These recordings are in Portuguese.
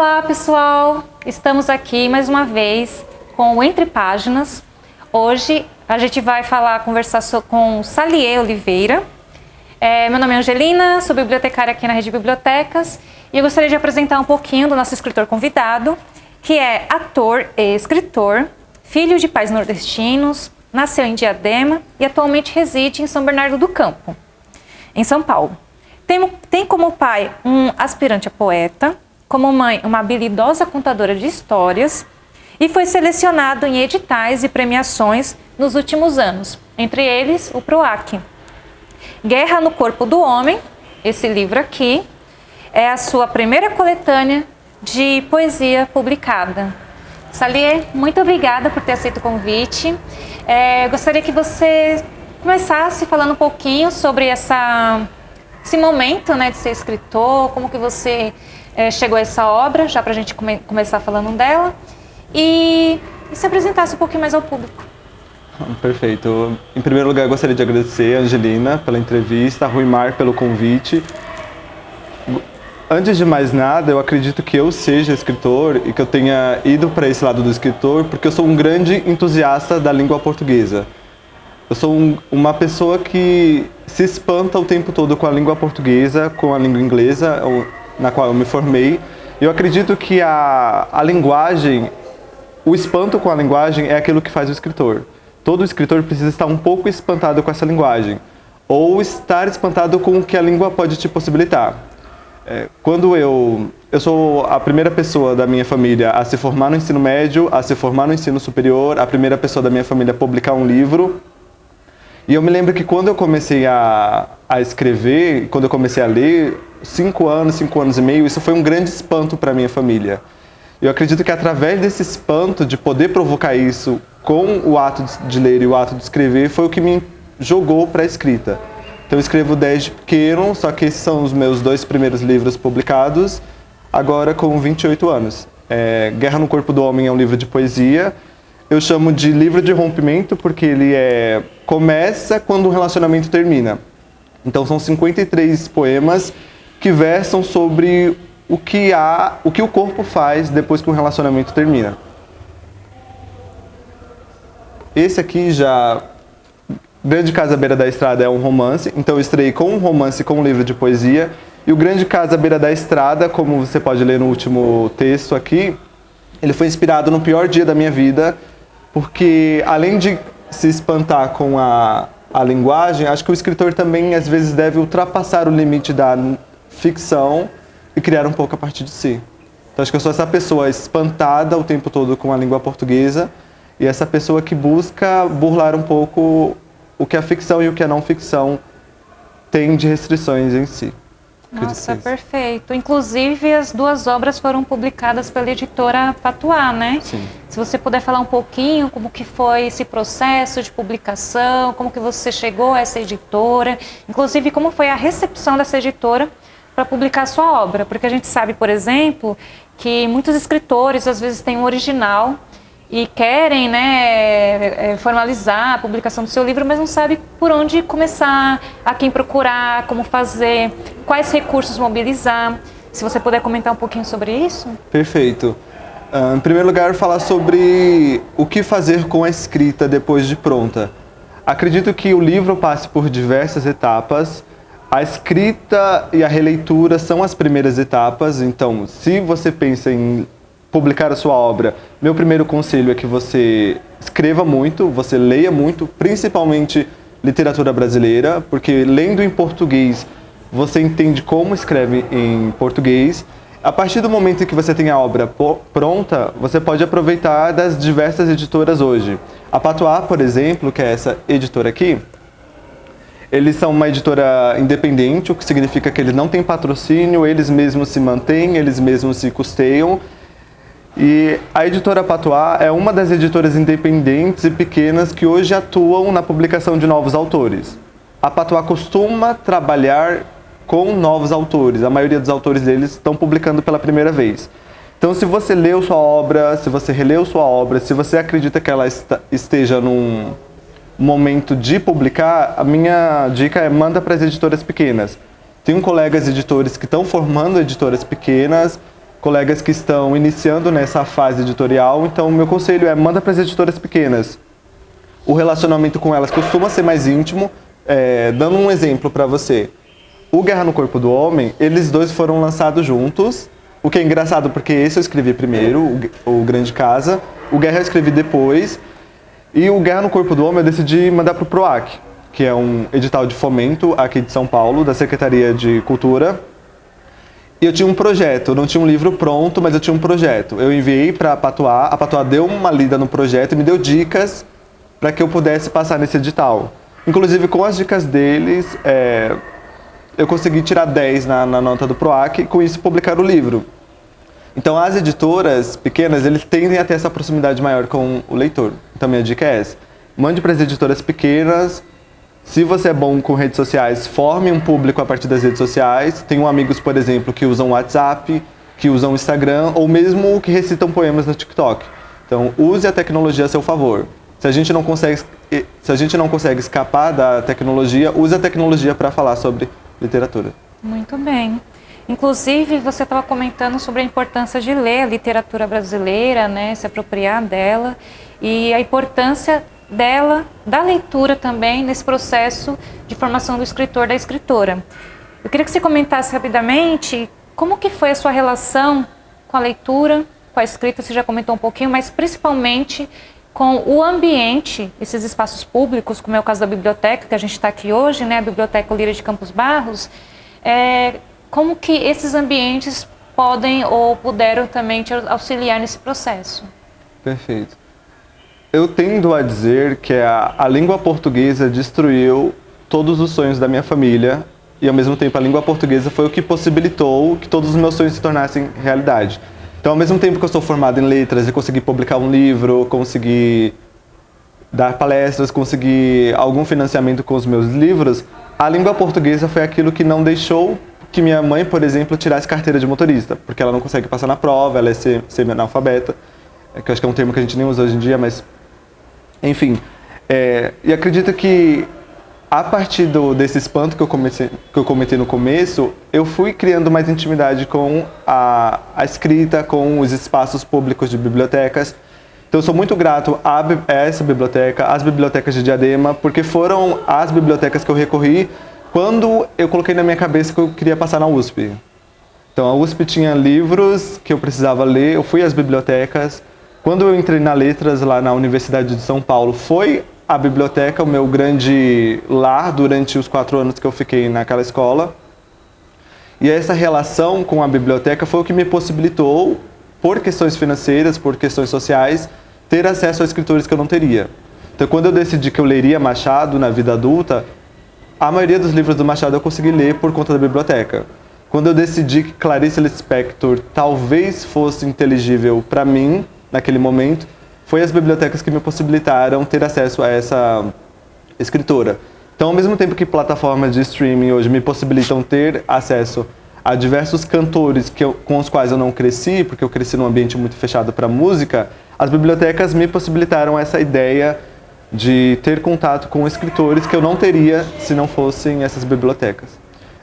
Olá pessoal, estamos aqui mais uma vez com o Entre Páginas. Hoje a gente vai conversar com Saliê Oliveira. Meu nome é Angelina, sou bibliotecária aqui na Rede Bibliotecas e eu gostaria de apresentar um pouquinho do nosso escritor convidado, que é ator e escritor, filho de pais nordestinos, nasceu em Diadema e atualmente reside em São Bernardo do Campo, em São Paulo. Tem como pai um aspirante a poeta, como mãe uma habilidosa contadora de histórias e foi selecionado em editais e premiações nos últimos anos, entre eles o PROAC. Guerra no Corpo do Homem, esse livro aqui, é a sua primeira coletânea de poesia publicada. Saliê, muito obrigada por ter aceito o convite. Gostaria que você começasse falando um pouquinho sobre esse momento, né, de ser escritor, como que você chegou a essa obra, já para a gente começar falando dela, e se apresentasse um pouquinho mais ao público. Perfeito. Em primeiro lugar, eu gostaria de agradecer a Angelina pela entrevista, a Ruimar pelo convite. Antes de mais nada, eu acredito que eu seja escritor e que eu tenha ido para esse lado do escritor porque eu sou um grande entusiasta da língua portuguesa. Eu sou uma pessoa que se espanta o tempo todo com a língua portuguesa, com a língua inglesa, na qual eu me formei. Eu acredito que a linguagem, o espanto com a linguagem é aquilo que faz o escritor. Todo escritor precisa estar um pouco espantado com essa linguagem, ou estar espantado com o que a língua pode te possibilitar. Quando eu sou a primeira pessoa da minha família a se formar no ensino médio, a se formar no ensino superior, a primeira pessoa da minha família a publicar um livro. E eu me lembro que quando eu comecei a escrever, quando eu comecei a ler, 5 anos e meio, isso foi um grande espanto para a minha família. Eu acredito que através desse espanto, de poder provocar isso com o ato de ler e o ato de escrever, foi o que me jogou para a escrita. Então eu escrevo desde pequeno, só que esses são os meus 2 primeiros livros publicados, agora com 28 anos. Guerra no Corpo do Homem é um livro de poesia. Eu chamo de livro de rompimento porque ele começa quando o relacionamento termina. Então são 53 poemas que versam sobre o que o corpo faz depois que um relacionamento termina. Esse aqui já, Grande Casa à Beira da Estrada, é um romance, então eu estrei com um romance com um livro de poesia. E o Grande Casa à Beira da Estrada, como você pode ler no último texto aqui, ele foi inspirado no pior dia da minha vida, porque além de se espantar com a linguagem, acho que o escritor também às vezes deve ultrapassar o limite da ficção e criar um pouco a partir de si. Então acho que eu sou essa pessoa espantada o tempo todo com a língua portuguesa e essa pessoa que busca burlar um pouco o que a ficção e o que a não ficção tem de restrições em si. Nossa, perfeito. Inclusive, as 2 obras foram publicadas pela editora Patuá, né? Sim. Se você puder falar um pouquinho como que foi esse processo de publicação, como que você chegou a essa editora, inclusive como foi a recepção dessa editora para publicar a sua obra, porque a gente sabe, por exemplo, que muitos escritores às vezes têm um original e querem, né, formalizar a publicação do seu livro, mas não sabe por onde começar, a quem procurar, como fazer, quais recursos mobilizar. Se você puder comentar um pouquinho sobre isso. Perfeito. Em primeiro lugar, falar sobre o que fazer com a escrita depois de pronta. Acredito que o livro passe por diversas etapas. A escrita e a releitura são as primeiras etapas, então se você pensa em publicar a sua obra, meu primeiro conselho é que você escreva muito, você leia muito, principalmente literatura brasileira, porque lendo em português, você entende como escreve em português. A partir do momento em que você tem a obra pronta, você pode aproveitar das diversas editoras hoje. A Patuá, por exemplo, que é essa editora aqui, eles são uma editora independente, o que significa que eles não têm patrocínio, eles mesmos se mantêm, eles mesmos se custeiam. E a editora Patuá é uma das editoras independentes e pequenas que hoje atuam na publicação de novos autores. A Patuá costuma trabalhar com novos autores, a maioria dos autores deles estão publicando pela primeira vez. Então se você leu sua obra, se você releu sua obra, se você acredita que ela esteja num momento de publicar, a minha dica é manda para as editoras pequenas. Tenho colegas editores que estão formando editoras pequenas, colegas que estão iniciando nessa fase editorial, então o meu conselho é manda para as editoras pequenas. O relacionamento com elas costuma ser mais íntimo. Dando um exemplo para você, o Guerra no Corpo do Homem, eles dois foram lançados juntos, o que é engraçado porque esse eu escrevi primeiro, o Grande Casa, o Guerra eu escrevi depois, e o Guerra no Corpo do Homem eu decidi mandar para o PROAC, que é um edital de fomento aqui de São Paulo, da Secretaria de Cultura. E eu tinha um projeto, eu não tinha um livro pronto, mas eu tinha um projeto. Eu enviei para a Patois deu uma lida no projeto e me deu dicas para que eu pudesse passar nesse edital. Inclusive, com as dicas deles, eu consegui tirar 10 na nota do PROAC e com isso publicar o livro. Então, as editoras pequenas, eles tendem a ter essa proximidade maior com o leitor. Então, minha dica é essa. Mande para as editoras pequenas. Se você é bom com redes sociais, forme um público a partir das redes sociais. Tenho amigos, por exemplo, que usam WhatsApp, que usam Instagram, ou mesmo que recitam poemas no TikTok. Então, use a tecnologia a seu favor. Se a gente não consegue escapar da tecnologia, use a tecnologia para falar sobre literatura. Muito bem. Inclusive, você estava comentando sobre a importância de ler a literatura brasileira, né, se apropriar dela, e a importância dela, da leitura também, nesse processo de formação do escritor, da escritora. Eu queria que você comentasse rapidamente como que foi a sua relação com a leitura, com a escrita, você já comentou um pouquinho, mas principalmente com o ambiente, esses espaços públicos, como é o caso da biblioteca, que a gente está aqui hoje, né, a Biblioteca Lira de Campos Barros, como que esses ambientes podem ou puderam também te auxiliar nesse processo? Perfeito. Eu tendo a dizer que a língua portuguesa destruiu todos os sonhos da minha família e, ao mesmo tempo, a língua portuguesa foi o que possibilitou que todos os meus sonhos se tornassem realidade. Então, ao mesmo tempo que eu sou formado em letras e consegui publicar um livro, consegui dar palestras, consegui algum financiamento com os meus livros, a língua portuguesa foi aquilo que não deixou que minha mãe, por exemplo, tirasse carteira de motorista, porque ela não consegue passar na prova, ela é semi-analfabeta, que eu acho que é um termo que a gente nem usa hoje em dia, mas... Enfim, e acredito que a partir desse espanto que eu comentei no começo, eu fui criando mais intimidade com a escrita, com os espaços públicos de bibliotecas. Então eu sou muito grato a essa biblioteca, às bibliotecas de Diadema, porque foram as bibliotecas que eu recorri quando eu coloquei na minha cabeça que eu queria passar na USP. Então a USP tinha livros que eu precisava ler, eu fui às bibliotecas. Quando eu entrei na Letras lá na Universidade de São Paulo, foi a biblioteca o meu grande lar durante os 4 anos que eu fiquei naquela escola. E essa relação com a biblioteca foi o que me possibilitou, por questões financeiras, por questões sociais, ter acesso a escritores que eu não teria. Então, quando eu decidi que eu leria Machado na vida adulta, a maioria dos livros do Machado eu consegui ler por conta da biblioteca. Quando eu decidi que Clarice Lispector talvez fosse inteligível para mim, naquele momento, foi as bibliotecas que me possibilitaram ter acesso a essa escritora. Então, ao mesmo tempo que plataformas de streaming hoje me possibilitam ter acesso a diversos cantores com os quais eu não cresci, porque eu cresci num ambiente muito fechado para música, as bibliotecas me possibilitaram essa ideia de ter contato com escritores que eu não teria se não fossem essas bibliotecas.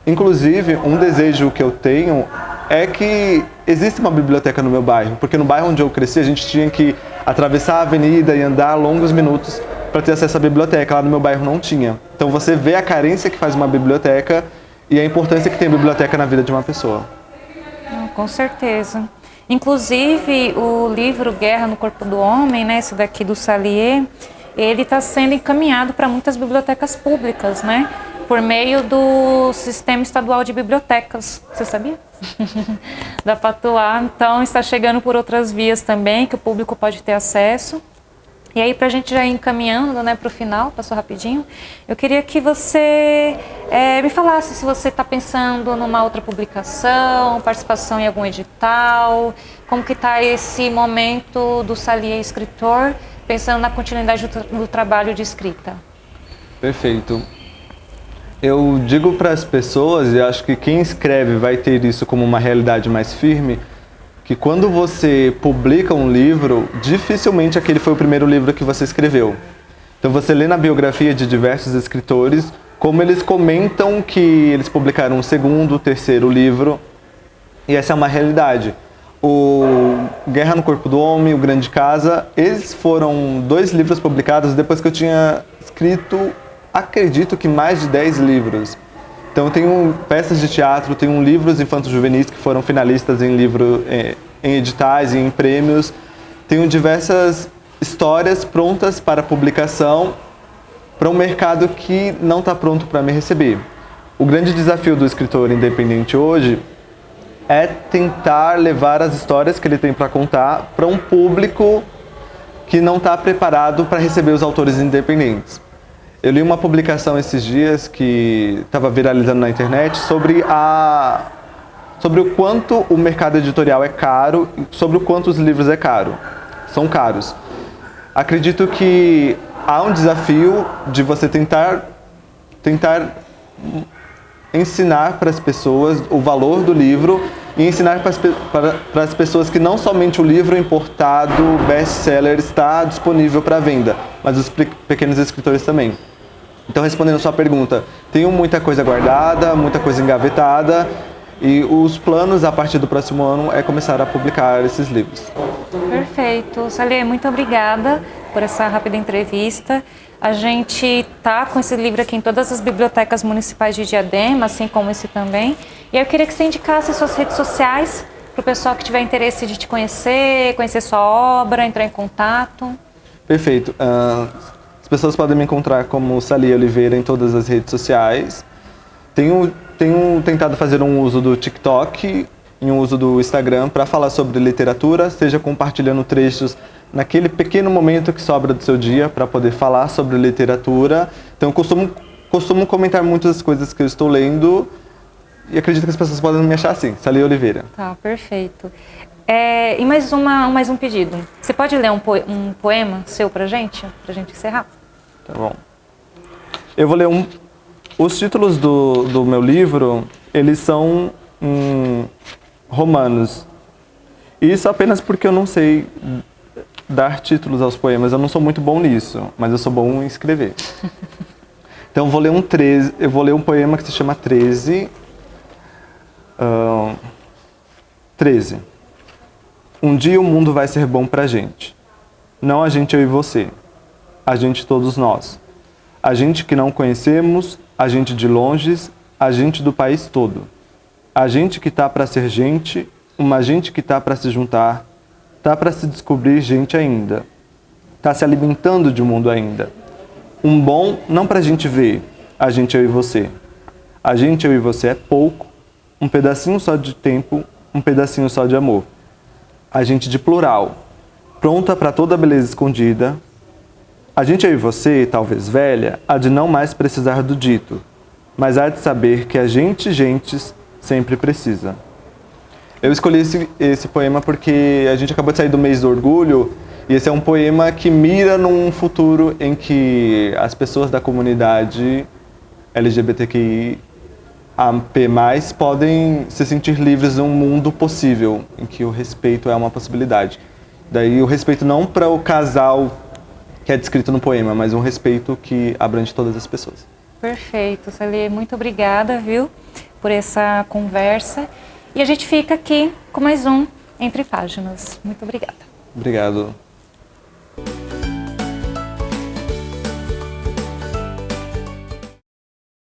Inclusive, um desejo que eu tenho é que existe uma biblioteca no meu bairro, porque no bairro onde eu cresci a gente tinha que atravessar a avenida e andar longos minutos para ter acesso à biblioteca. Lá no meu bairro não tinha. Então você vê a carência que faz uma biblioteca e a importância que tem a biblioteca na vida de uma pessoa. Com certeza. Inclusive o livro Guerra no Corpo do Homem, né, esse daqui do Salier, ele está sendo encaminhado para muitas bibliotecas públicas, né? Por meio do Sistema Estadual de Bibliotecas. Você sabia? Da Patois. Então, está chegando por outras vias também, que o público pode ter acesso. E aí, para a gente já ir encaminhando, né, para o final, passou rapidinho, eu queria que você me falasse se você está pensando numa outra publicação, participação em algum edital, como que está esse momento do Salier escritor, pensando na continuidade do trabalho de escrita. Perfeito. Eu digo para as pessoas, e acho que quem escreve vai ter isso como uma realidade mais firme, que quando você publica um livro, dificilmente aquele foi o primeiro livro que você escreveu. Então você lê na biografia de diversos escritores como eles comentam que eles publicaram um segundo, terceiro livro, e essa é uma realidade. o Guerra no Corpo do Homem, O Grande Casa, eles foram 2 livros publicados depois que eu tinha escrito, acredito que mais de 10 livros. Então eu tenho peças de teatro, tenho livros infanto-juvenis que foram finalistas em em editais e em prêmios. Tenho diversas histórias prontas para publicação para um mercado que não está pronto para me receber. O grande desafio do escritor independente hoje é tentar levar as histórias que ele tem para contar para um público que não está preparado para receber os autores independentes. Eu li uma publicação esses dias que estava viralizando na internet sobre o quanto o mercado editorial é caro e sobre o quanto os livros são caros. Acredito que há um desafio de você tentar ensinar para as pessoas o valor do livro e ensinar para as pessoas que não somente o livro importado, best-seller, está disponível para venda, mas os pequenos escritores também. Então, respondendo a sua pergunta, tenho muita coisa guardada, muita coisa engavetada, e os planos a partir do próximo ano é começar a publicar esses livros. Perfeito. Salê, muito obrigada por essa rápida entrevista. A gente está com esse livro aqui em todas as bibliotecas municipais de Diadema, assim como esse também. E eu queria que você indicasse suas redes sociais para o pessoal que tiver interesse de te conhecer sua obra, entrar em contato. Perfeito. As pessoas podem me encontrar como Salê Oliveira em todas as redes sociais. Tenho tentado fazer um uso do TikTok e um uso do Instagram para falar sobre literatura, seja compartilhando trechos naquele pequeno momento que sobra do seu dia para poder falar sobre literatura. Então, eu costumo comentar muitas coisas que eu estou lendo e acredito que as pessoas podem me achar assim, Salê Oliveira. Tá, perfeito. E mais um pedido. Você pode ler um poema seu pra gente encerrar? Tá bom. Eu vou ler Os títulos do meu livro, eles são romanos. Isso apenas porque eu não sei dar títulos aos poemas. Eu não sou muito bom nisso, mas eu sou bom em escrever. Então eu vou ler um poema que se chama 13. 13. Um dia o mundo vai ser bom pra gente. Não a gente, eu e você. A gente, todos nós. A gente que não conhecemos, a gente de longe, a gente do país todo. A gente que tá para ser gente, uma gente que tá para se juntar, tá para se descobrir gente ainda. Tá se alimentando de um mundo ainda. Um bom não pra gente ver, a gente, eu e você. A gente, eu e você é pouco, um pedacinho só de tempo, um pedacinho só de amor. A gente de plural, pronta para toda a beleza escondida. A gente, eu e você, talvez velha, há de não mais precisar do dito, mas há de saber que a gente, gentes, sempre precisa. Eu escolhi esse poema porque a gente acabou de sair do mês do orgulho, e esse é um poema que mira num futuro em que as pessoas da comunidade LGBTQIAP+, podem se sentir livres num mundo possível, em que o respeito é uma possibilidade. Daí o respeito não para o casal que é descrito no poema, mas um respeito que abrange todas as pessoas. Perfeito, Salê. Muito obrigada, viu, por essa conversa. E a gente fica aqui com mais um Entre Páginas. Muito obrigada. Obrigado.